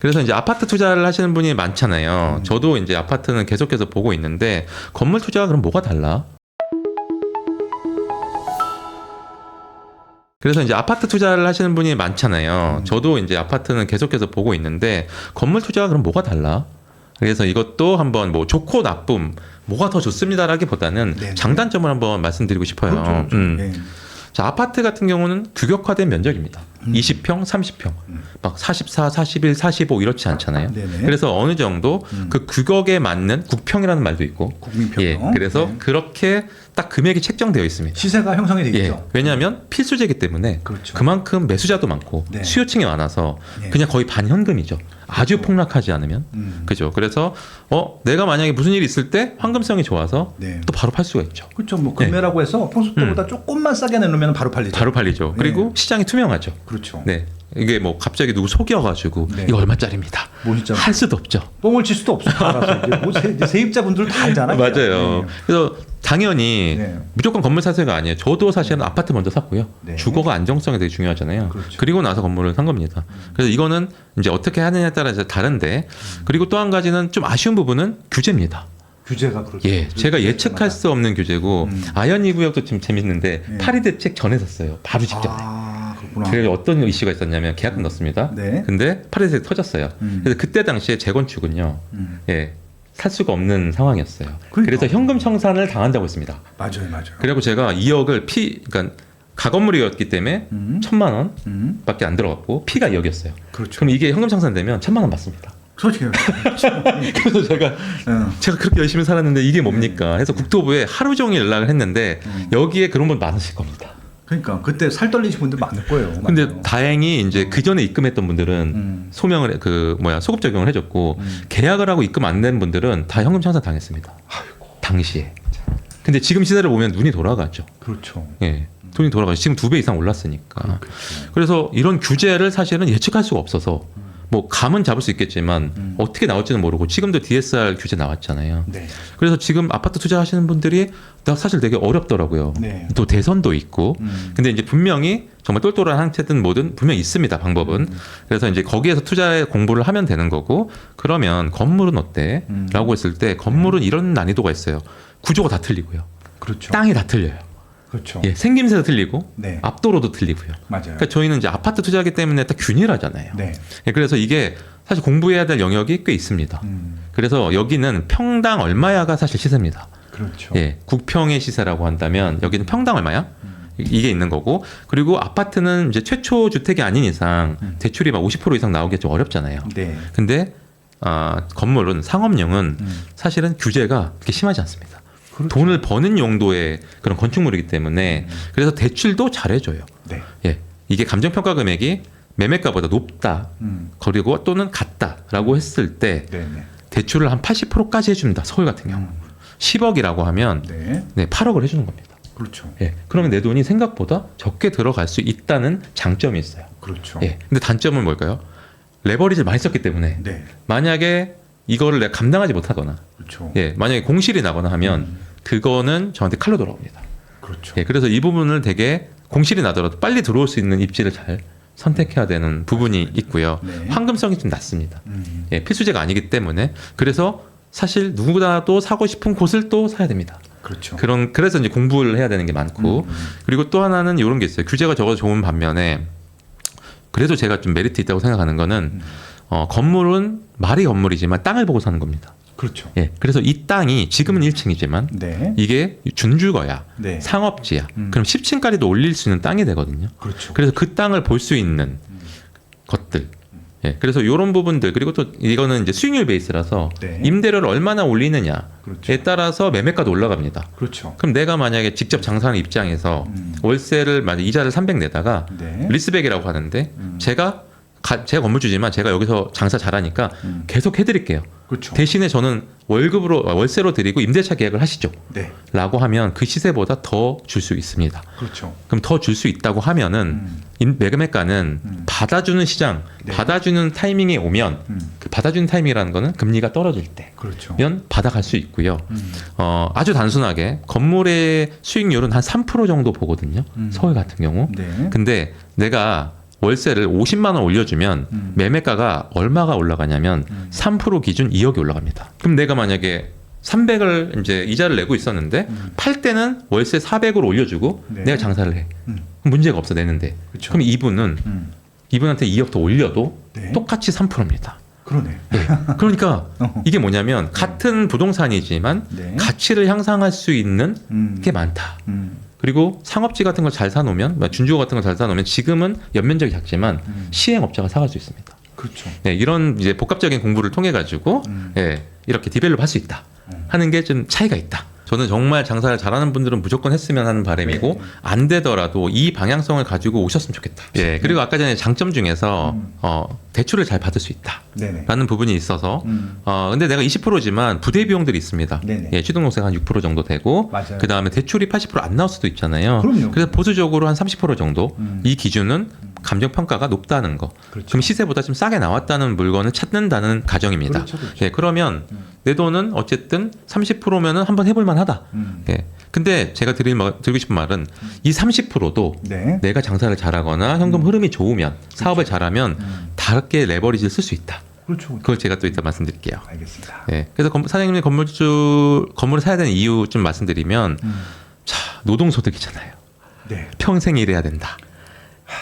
그래서 이제 아파트 투자를 하시는 분이 많잖아요. 저도 이제 아파트는 계속해서 보고 있는데 건물 투자가 그럼 뭐가 달라? 그래서 이제 아파트 투자를 하시는 분이 많잖아요. 저도 이제 아파트는 계속해서 보고 있는데 건물 투자가 그럼 뭐가 달라? 그래서 이것도 한번 뭐 좋고 나쁨 뭐가 더 좋습니다라기보다는 네. 장단점을 한번 말씀드리고 싶어요. 그렇죠. 네. 자, 아파트 같은 경우는 규격화된 면적입니다. 20평, 30평, 막 44, 41, 45 이렇지 않잖아요. 네네. 그래서 어느 정도 그 규격에 맞는 국평이라는 말도 있고, 국민평. 예, 그래서 네. 그렇게 딱 금액이 책정되어 있습니다. 시세가 형성이 예, 되겠죠. 왜냐하면 필수제이기 때문에 그렇죠. 그만큼 매수자도 많고 네. 수요층이 많아서 네. 그냥 거의 반현금이죠. 아주 폭락하지 않으면. 그죠. 그래서 내가 만약에 무슨 일이 있을 때 황금성이 좋아서 네. 또 바로 팔 수가 있죠. 그렇죠. 뭐 금매라고 해서 평소 때보다 조금만 싸게 내놓으면 바로 팔리죠. 바로 팔리죠. 네. 그리고 시장이 투명하죠. 그렇죠. 네. 이게 뭐 갑자기 누구 속여가지고 네. 이거 얼마짜리입니다. 뭐 진짜 할 수도 없죠. 뻥을 칠 수도 없어. 알아서 이제 뭐 세입자분들 다 알잖아요. 맞아요. 네. 그래서 당연히 네. 무조건 건물 사세가 아니에요. 저도 사실은 아파트 먼저 샀고요. 네. 주거가 안정성이 되게 중요하잖아요. 그렇죠. 그리고 나서 건물을 산 겁니다. 그래서 이거는 이제 어떻게 하느냐에 따라 이제 다른데 그리고 또 한 가지는 좀 아쉬운 부분은 규제입니다. 규제가 그렇죠. 예, 제가 예측할 수 없는 규제고 아현이 구역도 지금 재밌는데 네. 파리 대책 전에 샀어요. 바로 직전에. 아, 그렇구나. 그래서 어떤 이슈가 있었냐면 계약금 넣습니다. 네. 근데 파리 대책 터졌어요. 그래서 그때 당시에 재건축은요. 예. 살 수가 없는 상황이었어요. 그러니까. 그래서 현금 청산을 당한다고 했습니다. 맞아요, 맞아요. 그리고 제가 2억을 그러니까 가건물이었기 때문에 1,000만 원밖에 안 들어갔고 피가 2억이었어요. 그렇죠. 그럼 이게 현금 청산되면 1,000만 원 받습니다. 솔직히 그래서 제가 그렇게 열심히 살았는데 이게 뭡니까? 해서 국토부에 하루 종일 연락을 했는데 여기에 그런 분 많으실 겁니다. 그러니까 그때 살 떨리신 분들 많을 거예요. 근데 맞아요. 다행히 이제 그 전에 입금했던 분들은 소명을 소급 적용을 해줬고 계약을 하고 입금 안 된 분들은 다 현금 청산 당했습니다. 당시에. 근데 지금 시세를 보면 눈이 돌아가죠. 그렇죠. 예. 돈이 돌아가죠. 지금 2배 이상 올랐으니까. 그래서 이런 규제를 사실은 예측할 수가 없어서 뭐 감은 잡을 수 있겠지만 어떻게 나올지는 모르고 지금도 DSR 규제 나왔잖아요. 네. 그래서 지금 아파트 투자하시는 분들이 사실 되게 어렵더라고요. 네. 또 대선도 있고. 근데 이제 분명히 정말 똘똘한 한채든 뭐든 분명히 있습니다. 방법은. 그래서 이제 거기에서 투자에 공부를 하면 되는 거고 그러면 건물은 어때? 라고 했을 때 건물은 이런 난이도가 있어요. 구조가 다 틀리고요. 그렇죠. 땅이 다 틀려요. 그렇죠. 예, 생김새도 틀리고 네. 앞도로도 틀리고요. 맞아요. 그러니까 저희는 이제 아파트 투자하기 때문에 딱 균일하잖아요. 네. 예, 그래서 이게 사실 공부해야 될 영역이 꽤 있습니다. 그래서 여기는 평당 얼마야가 사실 시세입니다. 그렇죠. 예, 국평의 시세라고 한다면 여기는 평당 얼마야? 이게 있는 거고 그리고 아파트는 이제 최초 주택이 아닌 이상 대출이 막 50% 이상 나오기 좀 어렵잖아요. 네. 근데 건물은 상업용은 사실은 규제가 그렇게 심하지 않습니다. 그렇죠. 돈을 버는 용도의 그런 건축물이기 때문에 그래서 대출도 잘해줘요. 네. 예, 이게 감정평가 금액이 매매가보다 높다. 그리고 또는 같다라고 했을 때 네. 네. 대출을 한 80%까지 해줍니다. 서울 같은 경우 10억이라고 하면 네. 네, 8억을 해주는 겁니다. 그렇죠. 예, 그러면 내 돈이 생각보다 적게 들어갈 수 있다는 장점이 있어요. 그렇죠. 예, 근데 단점은 뭘까요? 레버리지를 많이 썼기 때문에 네. 만약에 이거를 내가 감당하지 못하거나 그렇죠. 예, 만약에 공실이 나거나 하면 그거는 저한테 칼로 돌아옵니다. 그렇죠. 예, 그래서 이 부분을 되게 공실이 나더라도 빨리 들어올 수 있는 입지를 잘 선택해야 되는 부분이 있고요. 네. 황금성이 좀 낮습니다. 예, 필수제가 아니기 때문에 그래서 사실 누구나도 사고 싶은 곳을 또 사야 됩니다. 그렇죠. 그래서 이제 공부를 해야 되는 게 많고 그리고 또 하나는 이런 게 있어요. 규제가 적어도 좋은 반면에 그래도 제가 좀 메리트 있다고 생각하는 거는 건물은 말이 건물이지만 땅을 보고 사는 겁니다. 그렇죠. 예, 그래서 이 땅이 지금은 1층이지만 네. 이게 준주거야, 네. 상업지야. 그럼 10층까지도 올릴 수 있는 땅이 되거든요. 그렇죠. 그래서 그 땅을 볼 수 있는 것들. 예, 그래서 이런 부분들 그리고 또 이거는 이제 수익률 베이스라서 네. 임대료를 얼마나 올리느냐에 그렇죠. 따라서 매매가도 올라갑니다. 그렇죠. 그럼 내가 만약에 직접 장사하는 입장에서 월세를 만약 이자를 300 내다가 네. 리스백이라고 하는데 제가 건물주지만 제가 여기서 장사 잘하니까 계속 해드릴게요. 그렇죠. 대신에 저는 월세로 드리고 임대차 계약을 하시죠. 네. 라고 하면 그 시세보다 더 줄 수 있습니다. 그렇죠. 그럼 더 줄 수 있다고 하면은 매매가는 받아주는 시장, 네. 받아주는 타이밍에 오면 그 받아주는 타이밍이라는 거는 금리가 떨어질 때 그렇죠. 면 받아갈 수 있고요. 아주 단순하게 건물의 수익률은 한 3% 정도 보거든요. 서울 같은 경우. 네. 근데 내가 월세를 50만 원 올려주면 매매가가 얼마가 올라가냐면 3% 기준 2억이 올라갑니다. 그럼 내가 만약에 300을 이제 이자를 내고 있었는데 팔 때는 월세 400으로 올려주고 네. 내가 장사를 해. 그럼 문제가 없어 내는데. 그쵸. 그럼 이분은 이분한테 2억 더 올려도 네. 똑같이 3%입니다. 그러네. 네. 그러니까 이게 뭐냐면 같은 부동산이지만 네. 가치를 향상할 수 있는 게 많다. 그리고 상업지 같은 걸 잘 사놓으면 준주거 같은 걸 잘 사놓으면 지금은 연면적이 작지만 시행업자가 사갈 수 있습니다. 그렇죠. 네, 이런 이제 복합적인 공부를 통해 가지고 예, 이렇게 디벨롭 할 수 있다 하는 게 좀 차이가 있다. 저는 정말 장사를 잘하는 분들은 무조건 했으면 하는 바람이고 네. 안 되더라도 이 방향성을 가지고 오셨으면 좋겠다. 예, 그리고 아까 전에 장점 중에서 대출을 잘 받을 수 있다. 네네. 라는 부분이 있어서 근데 내가 20%지만 부대 비용들이 있습니다. 네네. 예, 취등록세가 한 6% 정도 되고 맞아요. 그 다음에 대출이 80%안 나올 수도 있잖아요. 그럼요. 그래서 보수적으로 한 30% 정도 이 기준은 감정 평가가 높다는 거. 그렇죠. 그럼 시세보다 좀 싸게 나왔다는 물건을 찾는다는 가정입니다. 그렇죠, 그렇죠. 예, 그러면 내 돈은 어쨌든 30%면은 한번 해볼 만하다. 예. 근데 제가 드리고 싶은 말은 이 30%도 네. 내가 장사를 잘하거나 현금 흐름이 좋으면 사업을 잘하면 다르게 레버리지를 쓸 수 있다. 그렇죠. 그걸 제가 또 이따 말씀드릴게요. 알겠습니다. 예. 그래서 사장님이 건물을 사야 되는 이유 좀 말씀드리면 자, 노동소득이잖아요. 네. 평생 일해야 된다.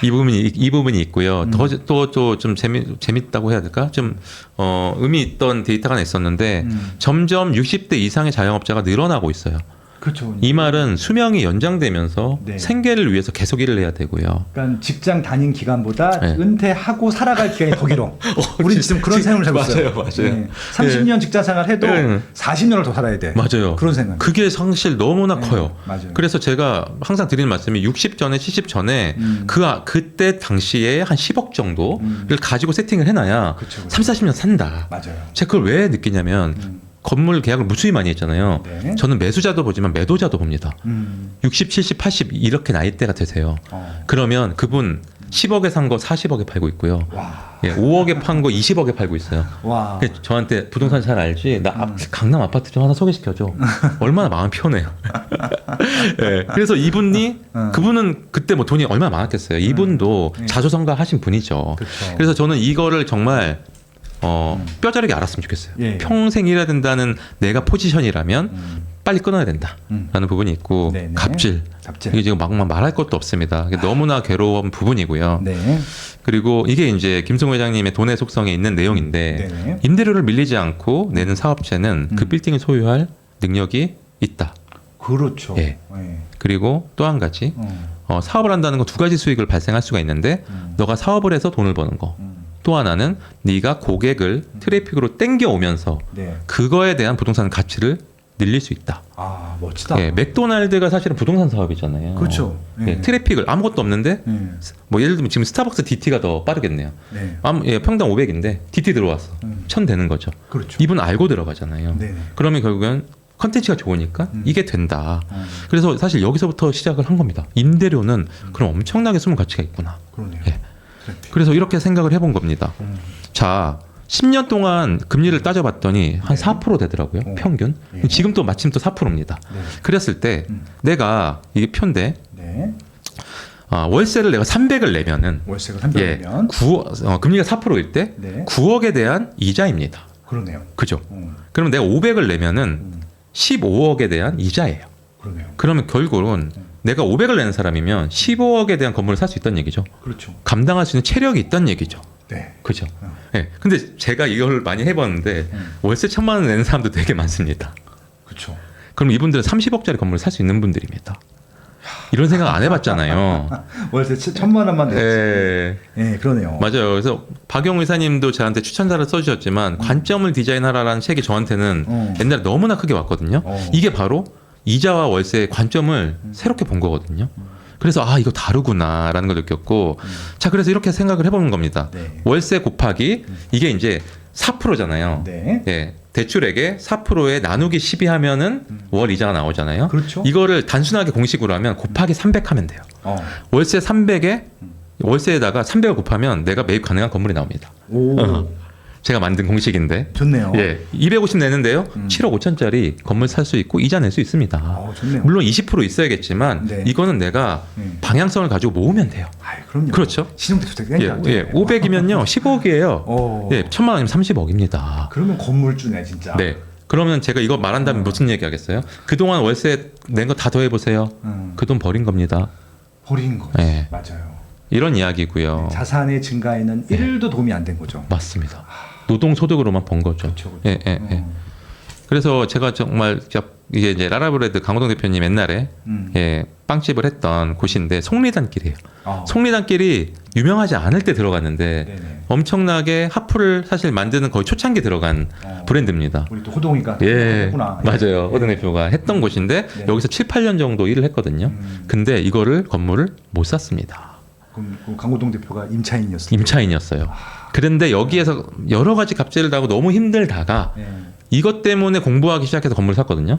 이 부분이 있고요. 또 좀 재밌다고 해야 될까? 좀 의미 있던 데이터가 하나 있었는데 점점 60대 이상의 자영업자가 늘어나고 있어요. 그렇죠. 이 말은 수명이 연장되면서 네. 생계를 위해서 계속 일을 해야 되고요. 그러니까 직장 다닌 기간보다 네. 은퇴하고 살아갈 기간이 더 길어. 우리 지금 그런 생각을 하고 있어요. 맞아요. 30년 직장 생활 해도 네. 40년을 더 살아야 돼. 맞아요. 그런 생각. 그게 사실 너무나 네, 커요. 맞아요. 그래서 제가 항상 드리는 말씀이 60 전에 70 전에 그때 당시에 한 10억 정도를 가지고 세팅을 해놔야 그쵸, 그쵸. 30, 40년 산다. 맞아요. 제가 그걸 왜 느끼냐면 건물 계약을 무수히 많이 했잖아요. 네. 저는 매수자도 보지만 매도자도 봅니다. 60, 70, 80 이렇게 나이대가 되세요. 그러면 그분 10억에 산 거 40억에 팔고 있고요. 와. 예, 5억에 판 거 20억에 팔고 있어요. 와. 그래서 저한테 부동산 잘 알지? 나 강남 아파트 좀 하나 소개시켜줘. 얼마나 마음 편해요. 예, 그래서 이분이 그분은 그때 뭐 돈이 얼마나 많았겠어요. 이분도 자수성가 하신 분이죠. 그쵸. 그래서 저는 이거를 정말 뼈저리게 알았으면 좋겠어요. 예. 평생 일해야 된다는 내가 포지션이라면 빨리 끊어야 된다라는 부분이 있고 네네. 갑질. 갑질. 이게 지금 막 말할 것도 없습니다. 이게 너무나 괴로운 부분이고요. 네. 그리고 이게 이제 김승호 회장님의 돈의 속성에 있는 내용인데 네네. 임대료를 밀리지 않고 내는 사업체는 그 빌딩을 소유할 능력이 있다. 그렇죠. 예. 예. 그리고 또 한 가지 사업을 한다는 건 두 가지 수익을 발생할 수가 있는데 너가 사업을 해서 돈을 버는 거. 또 하나는 네가 고객을 트래픽으로 땡겨오면서 네. 그거에 대한 부동산 가치를 늘릴 수 있다. 아, 멋지다. 예, 맥도날드가 사실은 부동산 사업이잖아요. 그렇죠. 예. 예, 트래픽을 아무것도 없는데 예. 뭐 예를 들면 지금 스타벅스 DT가 더 빠르겠네요. 네. 예, 평당 500인데 DT 들어왔어. 1000 되는 거죠. 그렇죠. 이분 알고 들어가잖아요. 네네. 그러면 결국엔 컨텐츠가 좋으니까 이게 된다. 그래서 사실 여기서부터 시작을 한 겁니다. 임대료는 그럼 엄청나게 숨은 가치가 있구나. 그러네요. 예. 그래서 이렇게 생각을 해본 겁니다. 자, 10년 동안 금리를 따져봤더니 한 네. 4% 되더라고요. 평균. 예. 지금 또 마침 또 4%입니다. 네. 그랬을 때 내가 이게 표인데 네. 월세를 내가 300을 내면은 월세가 300이면 금리가 4%일 때 네. 9억에 대한 이자입니다. 그러네요. 그죠? 그러면 내가 500을 내면은 15억에 대한 이자예요. 그러네요. 그러면 결국은 내가 500을 내는 사람이면 15억에 대한 건물을 살 수 있다는 얘기죠. 그렇죠. 감당할 수 있는 체력이 있다는 얘기죠. 네. 그죠? 예. 근데 제가 이걸 많이 해봤는데 월세 1,000만 원 내는 사람도 되게 많습니다. 그렇죠. 그럼 이분들은 30억짜리 건물을 살 수 있는 분들입니다. 이런 생각 안 해봤잖아요. 월세 1,000만 원만 내지. 예. 예, 그러네요. 맞아요. 그래서 박용 의사님도 저한테 추천사를 써주셨지만 관점을 디자인하라라는 책이 저한테는 옛날에 너무나 크게 왔거든요. 이게 바로 이자와 월세의 관점을 새롭게 본 거거든요. 그래서 이거 다르구나라는 걸 느꼈고 자 그래서 이렇게 생각을 해보는 겁니다. 네. 월세 곱하기 이게 이제 4%잖아요. 네. 예, 대출액에 4%에 나누기 12 하면은 월 이자가 나오잖아요. 그렇죠. 이거를 단순하게 공식으로 하면 곱하기 300 하면 돼요. 월세 300에 월세에다가 300을 곱하면 내가 매입 가능한 건물이 나옵니다. 오. 제가 만든 공식인데. 좋네요. 예, 250 내는데요. 7억 5천짜리 건물 살 수 있고 이자 낼 수 있습니다. 좋네요. 물론 20% 있어야겠지만 네. 이거는 내가 방향성을 가지고 모으면 돼요. 그럼요. 그렇죠. 신용대출 예, 예, 500이면요 10억이에요. 예, 1,000만 원이면 30억입니다. 그러면 건물주네 진짜. 네. 그러면 제가 이거 말한다면 무슨 얘기 하겠어요? 그동안 월세 낸 거 다 더해보세요. 그 돈 버린 겁니다. 버린 거. 네. 맞아요. 이런 이야기고요. 자산의 증가에는 1도 도움이 안 된 거죠. 맞습니다. 노동소득으로만 번 거죠. 그렇죠, 그렇죠. 예, 예, 예. 그래서 제가 정말 이게 이제 라라브레드 강호동 대표님 옛날에 예, 빵집을 했던 곳인데 속리단길이에요. 속리단길이 유명하지 않을 때 들어갔는데 네네. 엄청나게 하프를 사실 만드는 거의 초창기 들어간 브랜드입니다. 우리 또 호동이가 예, 했구나. 맞아요. 호동 대표가 했던 곳인데 네. 여기서 7, 8년 정도 일을 했거든요. 근데 이거를 건물을 못 샀습니다. 그럼 그 강호동 대표가 임차인이었어요. 임차인이었어요. 그런데 여기에서 여러 가지 갑질을 당하고 너무 힘들다가 네. 이것 때문에 공부하기 시작해서 건물을 샀거든요.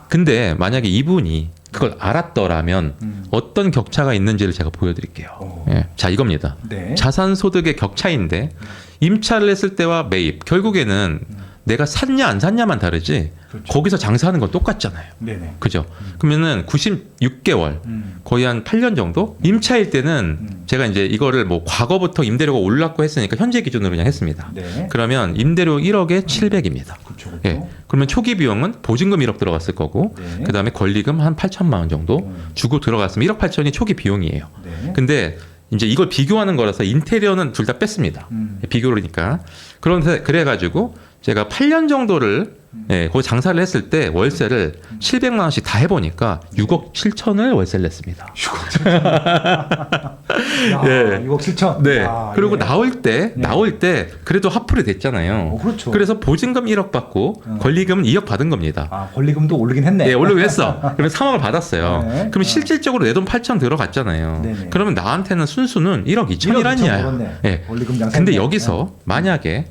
근데 만약에 이분이 그걸 알았더라면 어떤 격차가 있는지를 제가 보여드릴게요. 예. 자, 이겁니다. 네. 자산 소득의 격차인데 임차를 했을 때와 매입 결국에는 내가 샀냐 안 샀냐만 다르지 그렇죠. 거기서 장사하는 건 똑같잖아요. 네네. 그죠? 그러면은 96개월 거의 한 8년 정도 임차일 때는 제가 이제 이거를 뭐 과거부터 임대료가 올랐고 했으니까 현재 기준으로 그냥 했습니다. 네. 그러면 임대료 1억에 700입니다. 그렇죠. 그렇죠. 예. 그러면 초기 비용은 보증금 1억 들어갔을 거고 네. 그다음에 권리금 한 8천만 원 정도 주고 들어갔으면 1억 8천이 초기 비용이에요. 네. 근데 이제 이걸 비교하는 거라서 인테리어는 둘 다 뺐습니다. 비교로니까. 그런데 그래가지고 제가 8년 정도를 예, 거기 장사를 했을 때 월세를 700만 원씩 다 해보니까 6억 7천을 월세를 냈습니다. 6억 7천. 야, 예. 6억 7천. 네. 아, 그리고 예. 나올 때 그래도 화풀이 됐잖아요. 그렇죠. 그래서 보증금 1억 받고 권리금은 2억 받은 겁니다. 권리금도 오르긴 했네. 예, 올리고 했어. 그러면 3억을 받았어요. 네. 그럼 실질적으로 내 돈 8천 들어갔잖아요. 네네. 그러면 나한테는 순수는 1억 2천이란 1억 2천 이야야. 벌었네. 예. 권리금 장사. 근데 여기서 만약에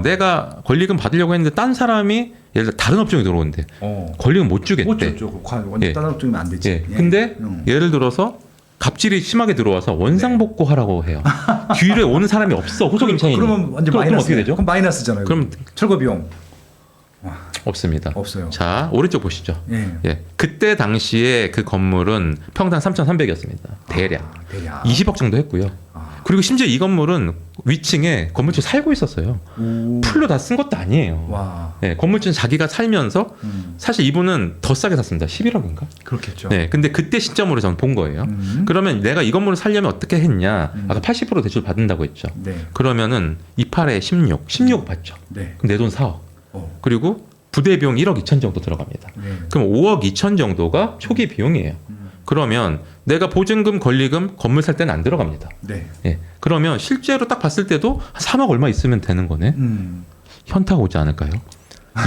내가 권리금 받으려고 했는데 딴 사람이 예를 들어 다른 업종이 들어오는데 권리금 못 주겠대. 못 줬죠. 완전 예. 다른 업종이면 안 되지. 예. 근데 예를 들어서 갑질이 심하게 들어와서 원상복구하라고 해요. 뒤에 오는 사람이 없어. 후속 임차인이. 그러면 완전 그럼 마이너스. 어떻게 되죠? 그럼 마이너스잖아요. 그럼 철거 비용 없습니다. 없어요. 자, 오른쪽 보시죠. 예. 예. 그때 당시에 그 건물은 평당 3,300이었습니다. 대략. 대략. 20억 정도 했고요. 그리고 심지어 이 건물은 위층에 건물주 살고 있었어요. 풀로 다 쓴 것도 아니에요. 와. 네, 건물주는 자기가 살면서 사실 이분은 더 싸게 샀습니다. 11억인가? 그렇겠죠. 네, 근데 그때 시점으로 저는 본 거예요. 그러면 내가 이 건물을 살려면 어떻게 했냐? 아까 80% 대출 받는다고 했죠. 네. 그러면은 28에 16억 받죠. 네. 그럼 내 돈 4억. 그리고 부대 비용 1억 2천 정도 들어갑니다. 네. 그럼 5억 2천 정도가 초기 비용이에요. 그러면 내가 보증금, 권리금, 건물 살 때는 안 들어갑니다. 네. 예. 그러면 실제로 딱 봤을 때도 한 3억 얼마 있으면 되는 거네. 현타가 오지 않을까요?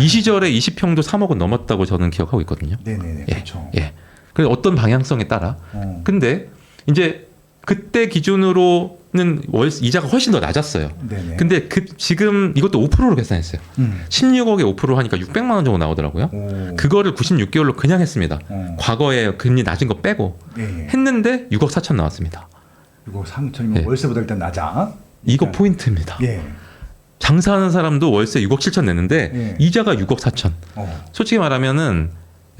이 시절에 20평도 3억은 넘었다고 저는 기억하고 있거든요. 네네네. 예. 그렇죠. 예. 그래서 어떤 방향성에 따라. 근데 이제 그때 기준으로는 이자가 훨씬 더 낮았어요. 네네. 근데 지금 이것도 5%로 계산했어요. 16억에 5% 하니까 600만 원 정도 나오더라고요. 그거를 96개월로 그냥 했습니다. 과거에 금리 낮은 거 빼고 예. 했는데 6억 4천 나왔습니다. 이거 3천이면 예. 월세보다 일단 낮아. 이거 포인트입니다. 예. 장사하는 사람도 월세 6억 7천 냈는데 예. 이자가 6억 4천. 솔직히 말하면은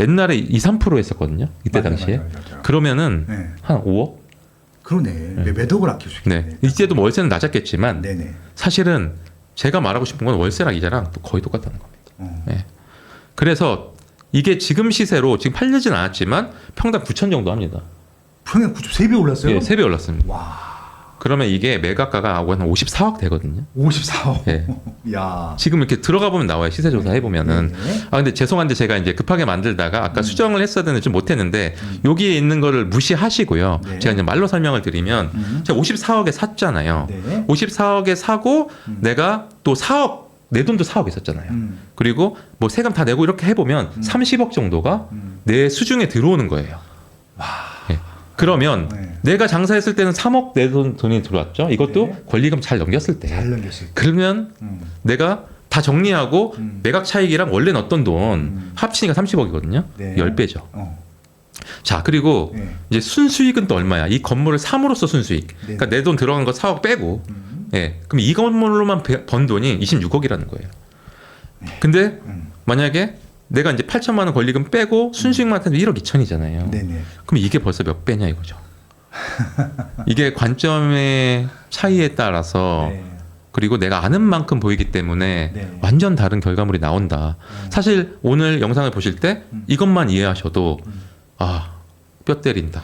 옛날에 2, 3% 했었거든요. 이때 맞아요, 당시에. 맞아요. 그러면은 네. 한 5억? 그러네. 몇 억을 아낄 수 있겠네. 네. 이때도 뭐 월세는 낮았겠지만 네네. 사실은 제가 말하고 싶은 건 월세랑 이자랑 또 거의 똑같다는 겁니다. 네. 그래서 이게 지금 시세로 지금 팔리진 않았지만 평당 9천 정도 합니다. 평양 93배 올랐어요? 예, 3배 올랐습니다. 와. 그러면 이게 매각가가 한 54억 되거든요. 54억. 예. 야. 지금 이렇게 들어가 보면 나와요. 시세 조사 해보면은. 네. 근데 죄송한데 제가 이제 급하게 만들다가 아까 수정을 했어야 되는데 좀 못했는데 여기에 있는 거를 무시하시고요. 네. 제가 이제 말로 설명을 드리면 제가 54억에 샀잖아요. 네. 54억에 사고 내가 또 4억 내 돈도 4억 있었잖아요. 그리고 뭐 세금 다 내고 이렇게 해보면 30억 정도가 내 수중에 들어오는 거예요. 예. 그러면 네. 내가 장사했을 때는 3억 내 돈이 들어왔죠. 이것도 네. 권리금 잘 넘겼을 때. 잘 넘겼을 때. 그러면 내가 다 정리하고 매각 차익이랑 원래 넣었던 돈 합치니까 30억이거든요. 네. 10배죠. 자, 그리고 네. 이제 순수익은 또 얼마야? 이 건물을 삼으로써 순수익. 네. 그러니까 내 돈 들어간 거 4억 빼고 예. 그럼 이 건물로만 번 돈이 26억이라는 거예요. 근데 만약에 내가 이제 8천만 원 권리금 빼고 순수익만 해도 1억 2천이잖아요. 네네. 그럼 이게 벌써 몇 배냐 이거죠. 이게 관점의 차이에 따라서 네. 그리고 내가 아는 만큼 보이기 때문에 네. 완전 다른 결과물이 나온다. 사실 오늘 영상을 보실 때 이것만 이해하셔도 뼈 때린다.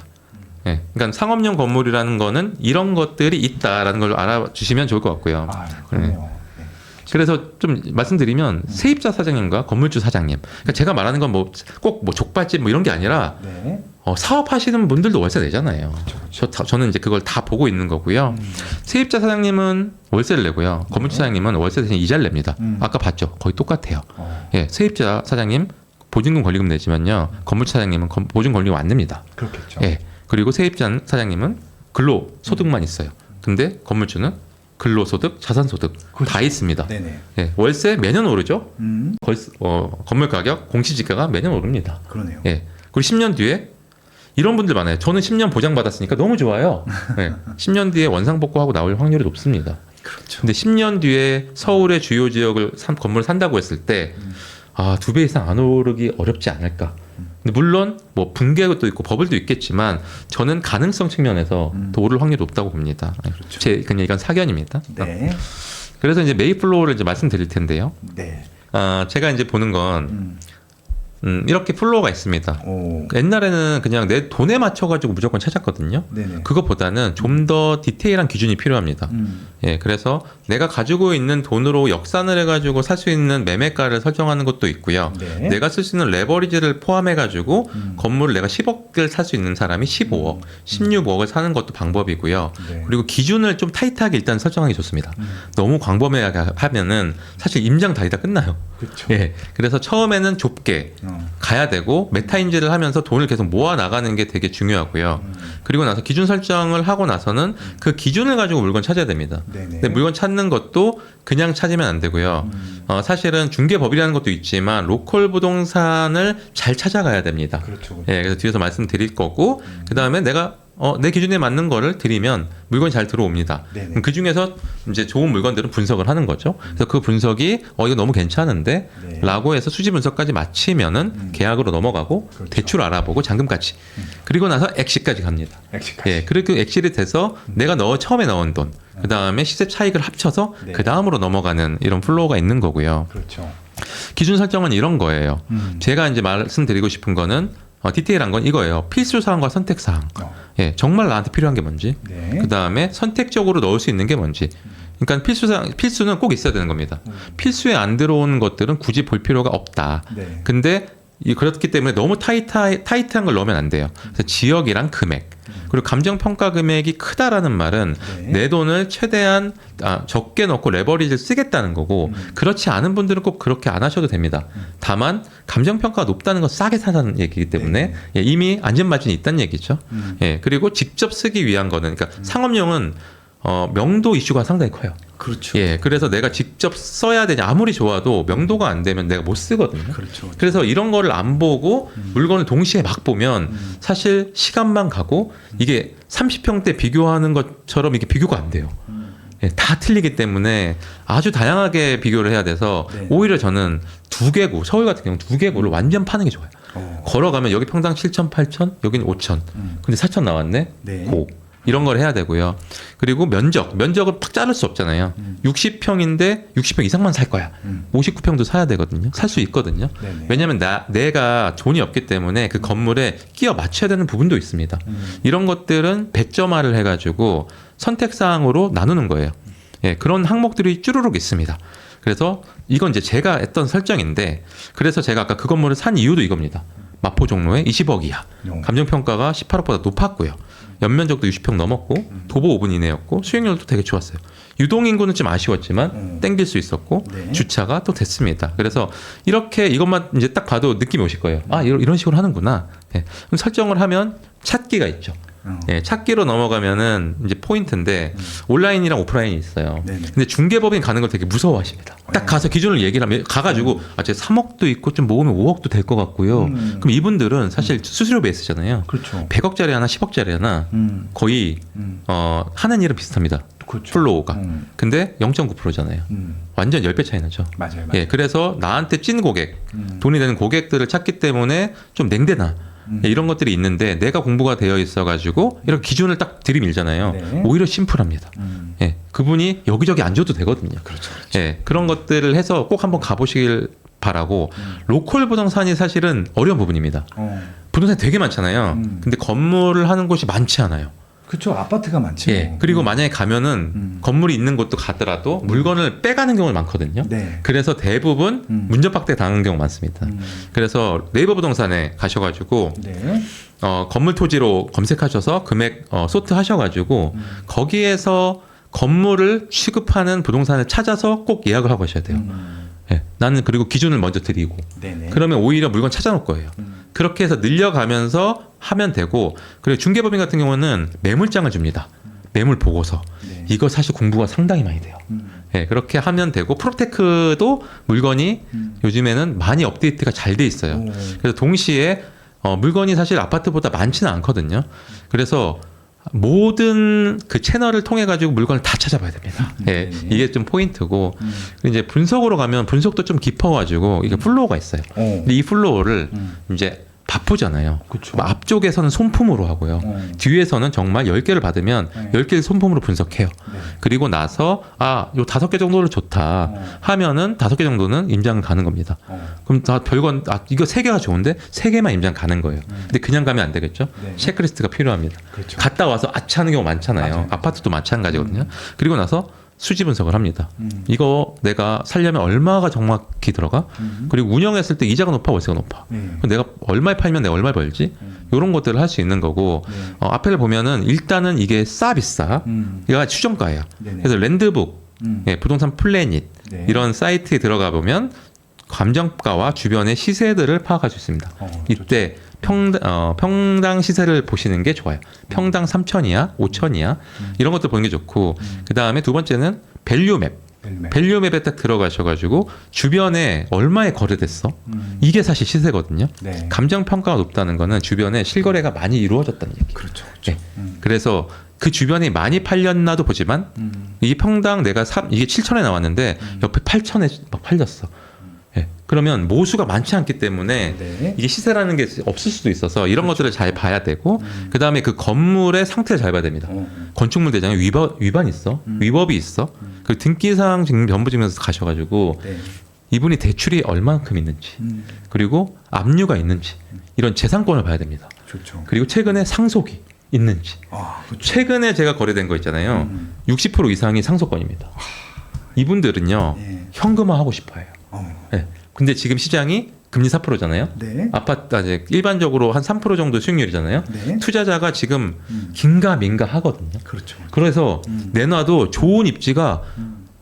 예, 그러니까 상업용 건물이라는 거는 이런 것들이 있다라는 걸 알아주시면 좋을 것 같고요. 그러네요. 네. 그래서 좀 말씀드리면 세입자 사장님과 건물주 사장님, 그러니까 제가 말하는 건 뭐 꼭 뭐 족발집 뭐 이런 게 아니라 네. 사업하시는 분들도 월세 내잖아요. 그렇죠. 저는 이제 그걸 다 보고 있는 거고요. 세입자 사장님은 월세를 내고요. 건물주 사장님은 월세 대신 이자를 냅니다. 아까 봤죠? 거의 똑같아요. 예, 세입자 사장님 보증금 권리금 내지만요. 건물주 사장님은 보증 권리금 안 냅니다. 그렇겠죠. 예, 그리고 세입자 사장님은 근로 소득만 있어요. 근데 건물주는 근로소득, 자산소득 그렇죠. 다 있습니다. 네네. 예, 월세 매년 오르죠. 음. 건물 가격, 공시지가가 매년 오릅니다. 그러네요. 예, 그리고 10년 뒤에 이런 분들 많아요. 저는 10년 보장 받았으니까 너무 좋아요. 예, 10년 뒤에 원상복구하고 나올 확률이 높습니다. 그렇죠. 근데 10년 뒤에 서울의 주요 지역을 건물을 산다고 했을 때 2배 이상 안 오르기 어렵지 않을까. 근데 물론 뭐 붕괴도 있고 버블도 있겠지만 저는 가능성 측면에서 더 오를 확률이 높다고 봅니다. 그렇죠. 그냥 이건 사견입니다. 네. 그래서 이제 매입플로우를 이제 말씀드릴 텐데요. 네. 제가 이제 보는 건 이렇게 플로어가 있습니다. 오. 옛날에는 그냥 내 돈에 맞춰가지고 무조건 찾았거든요. 네네. 그것보다는 좀 더 디테일한 기준이 필요합니다. 예, 그래서 내가 가지고 있는 돈으로 역산을 해가지고 살 수 있는 매매가를 설정하는 것도 있고요. 네. 내가 쓸 수 있는 레버리지를 포함해가지고 건물을 내가 10억을 살 수 있는 사람이 15억, 16억을 사는 것도 방법이고요. 네. 그리고 기준을 좀 타이트하게 일단 설정하기 좋습니다. 너무 광범위하게 하면은 사실 임장 다니다 끝나요. 그렇죠. 예, 그래서 처음에는 좁게 가야 되고 메타인지를 하면서 돈을 계속 모아 나가는 게 되게 중요하고요. 그리고 나서 기준 설정을 하고 나서는 그 기준을 가지고 물건 찾아야 됩니다. 네네. 근데 물건 찾는 것도 그냥 찾으면 안 되고요. 사실은 중개법이라는 것도 있지만 로컬 부동산을 잘 찾아가야 됩니다. 그렇죠. 예, 그래서 뒤에서 말씀드릴 거고 그 다음에 내가 내 기준에 맞는 거를 드리면 물건이 잘 들어옵니다. 네네. 그 중에서 이제 좋은 물건들은 분석을 하는 거죠. 그래서 그 분석이 이거 너무 괜찮은데 네. 라고 해서 수지 분석까지 마치면은 계약으로 넘어가고 그렇죠. 대출 알아보고 잔금까지 그리고 나서 액시까지 갑니다. 엑시까지. 예, 그리고 그 액시를 돼서 내가 처음에 넣은 돈, 그 다음에 시세 차익을 합쳐서 네. 그 다음으로 넘어가는 이런 플로우가 있는 거고요. 그렇죠. 기준 설정은 이런 거예요. 제가 이제 말씀드리고 싶은 거는 디테일한 건 이거예요. 필수 사항과 선택 사항. 예, 정말 나한테 필요한 게 뭔지. 네. 그 다음에 선택적으로 넣을 수 있는 게 뭔지. 그러니까 필수는 꼭 있어야 되는 겁니다. 필수에 안 들어오는 것들은 굳이 볼 필요가 없다. 네. 근데 그렇기 때문에 너무 타이트한 걸 넣으면 안 돼요. 그래서 지역이랑 금액. 그리고 감정평가 금액이 크다라는 말은 네. 내 돈을 최대한 적게 넣고 레버리지를 쓰겠다는 거고 그렇지 않은 분들은 꼭 그렇게 안 하셔도 됩니다. 다만 감정평가가 높다는 건 싸게 사는 얘기이기 때문에 네. 예, 이미 안전마진이 있다는 얘기죠. 예, 그리고 직접 쓰기 위한 거는 그러니까 상업용은 명도 이슈가 상당히 커요. 그렇죠. 예, 그래서 내가 직접 써야 되냐 아무리 좋아도 명도가 안 되면 내가 못 쓰거든요. 그렇죠. 그래서 이런 거를 안 보고 물건을 동시에 막 보면 사실 시간만 가고 이게 30평대 비교하는 것처럼 이게 비교가 안 돼요. 예, 다 틀리기 때문에 아주 다양하게 비교를 해야 돼서 네. 오히려 저는 2개구, 서울 같은 경우 2개구를 완전 파는 게 좋아요. 걸어가면 여기 평당 7천, 8천, 여기는 5천. 근데 4천 나왔네? 네. 고. 이런 걸 해야 되고요. 그리고 면적을 팍 자를 수 없잖아요. 60평인데 60평 이상만 살 거야. 59평도 사야 되거든요. 살 수 있거든요. 네네. 왜냐하면 내가 돈이 없기 때문에 그 건물에 끼워 맞춰야 되는 부분도 있습니다. 이런 것들은 배점화를 해가지고 선택사항으로 나누는 거예요. 예, 그런 항목들이 쭈루룩 있습니다. 그래서 이건 이제 제가 했던 설정인데 그래서 제가 아까 그 건물을 산 이유도 이겁니다. 마포 종로에 20억 이하. 감정평가가 18억보다 높았고요. 연면적도 60평 넘었고 도보 5분 이내였고 수익률도 되게 좋았어요. 유동인구는 좀 아쉬웠지만 땡길 수 있었고 네. 주차가 또 됐습니다. 그래서 이렇게 이것만 이제 딱 봐도 느낌이 오실 거예요. 이런 식으로 하는구나. 예. 그럼 설정을 하면 찾기가 있죠. 예, 찾기로 넘어가면은 이제 포인트인데 온라인이랑 오프라인이 있어요. 네네. 근데 중개법인 가는 걸 되게 무서워하십니다. 딱 가서 기준을 얘기를 하면 가가지고 제 3억도 있고 좀 모으면 5억도 될 것 같고요. 그럼 이분들은 사실 수수료 베이스잖아요. 그렇죠. 100억짜리 하나 10억짜리 하나 거의 하는 일은 비슷합니다. 그렇죠. 플로우가. 근데 0.9%잖아요. 완전 10배 차이 나죠. 맞아요. 예, 그래서 나한테 찐 고객, 돈이 되는 고객들을 찾기 때문에 좀 냉대나 예, 이런 것들이 있는데 내가 공부가 되어 있어가지고 이렇게 기준을 딱 들이밀잖아요. 네. 오히려 심플합니다. 예, 그분이 여기저기 안 줘도 되거든요. 그렇죠. 예, 그런 것들을 해서 꼭 한번 가보시길 바라고 로컬 부동산이 사실은 어려운 부분입니다. 부동산이 되게 많잖아요. 근데 건물을 하는 곳이 많지 않아요. 그렇죠. 아파트가 많죠. 예. 그리고 만약에 가면은 건물이 있는 곳도 가더라도 물건을 빼가는 경우가 많거든요. 네. 그래서 대부분 문전박대 당하는 경우가 많습니다. 그래서 네이버 부동산에 가셔가지고 네. 건물 토지로 검색하셔서 금액 소트 하셔가지고 거기에서 건물을 취급하는 부동산을 찾아서 꼭 예약을 하고 하셔야 돼요. 예. 나는 그리고 기준을 먼저 드리고 네네. 그러면 오히려 물건 찾아놓을 거예요. 그렇게 해서 늘려가면서 하면 되고 그리고 중개법인 같은 경우는 매물장을 줍니다. 매물 보고서. 네. 이거 사실 공부가 상당히 많이 돼요. 예, 그렇게 하면 되고 프로테크도 물건이 요즘에는 많이 업데이트가 잘 돼 있어요. 오. 그래서 동시에 물건이 사실 아파트보다 많지는 않거든요. 그래서 모든 그 채널을 통해 가지고 물건을 다 찾아봐야 됩니다. 예, 이게 좀 포인트고 이제 분석으로 가면 분석도 좀 깊어가지고 이게 플로우가 있어요. 근데 이 플로우를 이제 바쁘잖아요. 그쵸. 뭐 앞쪽에서는 손품으로 하고요. 뒤에서는 정말 10개를 받으면 네. 10개를 손품으로 분석해요. 네. 그리고 나서 요 5개 정도는 좋다 하면은 5개 정도는 임장 가는 겁니다. 그럼 다 별건 이거 3개가 좋은데 3개만 임장 가는 거예요. 근데 그냥 가면 안 되겠죠. 네. 체크리스트가 필요합니다. 그렇죠. 갔다 와서 아차하는 경우 많잖아요. 맞아요. 아파트도 마찬가지거든요. 그리고 나서 수지 분석을 합니다. 이거 내가 살려면 얼마가 정확히 들어가? 그리고 운영했을 때 이자가 높아 월세가 높아. 네. 그럼 내가 얼마에 팔면 내가 얼마에 벌지? 이런 것들을 할 수 있는 거고 네. 앞에를 보면은 일단은 이게 싸 비싸 이가 추정가예요. 네네. 그래서 랜드북, 예, 부동산 플래닛 네. 이런 사이트에 들어가 보면 감정가와 주변의 시세들을 파악할 수 있습니다. 이때 평당 시세를 보시는 게 좋아요. 평당 3천이야, 5천이야 이런 것들 보는 게 좋고 그 다음에 두 번째는 밸류맵. 밸류맵에 딱 들어가셔가지고 주변에 얼마에 거래됐어? 이게 사실 시세거든요. 네. 감정 평가가 높다는 거는 주변에 실거래가 많이 이루어졌다는 얘기. 그렇죠. 네. 그래서 그 주변에 많이 팔렸나도 보지만 이 평당 내가 이게 7천에 나왔는데 옆에 8천에 막 팔렸어. 예. 그러면 모수가 많지 않기 때문에 네. 이게 시세라는 게 없을 수도 있어서 이런 것들을 잘 봐야 되고 그 다음에 그 건물의 상태를 잘 봐야 됩니다. 건축물 대장에 위반 있어, 위법이 있어. 그 등기사항 전부증명서 가셔가지고 네. 이분이 대출이 얼마만큼 있는지 그리고 압류가 있는지 이런 재산권을 봐야 됩니다. 좋죠. 그리고 최근에 상속이 있는지. 그렇죠. 최근에 제가 거래된 거 있잖아요. 60% 이상이 상속권입니다. 이분들은요 네. 현금화하고 싶어요. 네. 근데 지금 시장이 금리 4%잖아요. 네. 아파트 이제 일반적으로 한 3% 정도 수익률이잖아요. 네. 투자자가 지금 긴가민가 하거든요. 그렇죠. 그래서 내놔도 좋은 입지가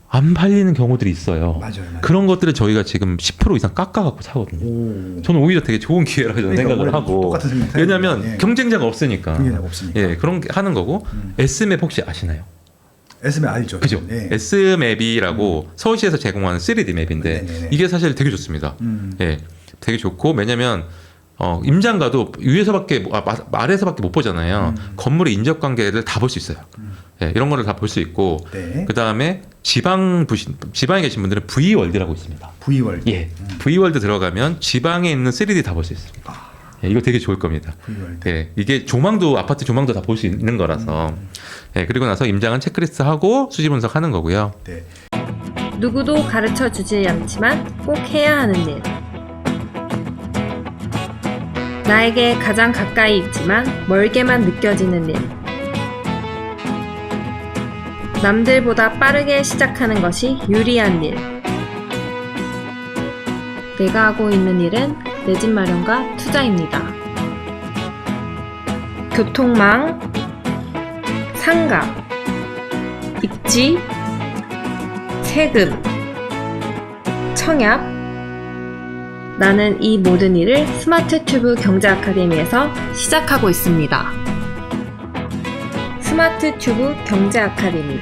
안 팔리는 경우들이 있어요. 맞아요. 그런 것들을 저희가 지금 10% 이상 깎아갖고 사거든요. 저는 오히려 되게 좋은 기회라고 저는 그러니까 생각을 하고. 똑같은 생각 왜냐하면 예. 경쟁자가 없으니까. 경쟁자가 없으니까. 예, 그런 게 하는 거고. S맵 혹시 아시나요? S맵 알죠. 그죠? 네. S맵이라고 서울시에서 제공하는 3D 맵인데 네네네. 이게 사실 되게 좋습니다. 예, 되게 좋고 왜냐면 임장가도 위에서밖에 아래에서밖에 못 보잖아요. 건물의 인적 관계를 다 볼 수 있어요. 예, 이런 거를 다 볼 수 있고 네. 그 다음에 지방에 계신 분들은 V월드라고 있습니다. V월드. 예, V월드 들어가면 지방에 있는 3D 다 볼 수 있습니다. 예, 이거 되게 좋을 겁니다. V월드. 예, 이게 아파트 조망도 다 볼 수 있는 거라서. 예, 그리고 나서 임장은 체크리스트 하고 수지 분석하는 거고요. 네. 누구도 가르쳐 주지 않지만 꼭 해야 하는 일. 나에게 가장 가까이 있지만 멀게만 느껴지는 일. 남들보다 빠르게 시작하는 것이 유리한 일. 내가 하고 있는 일은 내 집 마련과 투자입니다. 교통망, 상가, 입지, 세금, 청약. 나는 이 모든 일을 스마트 튜브 경제 아카데미에서 시작하고 있습니다. 스마트 튜브 경제 아카데미.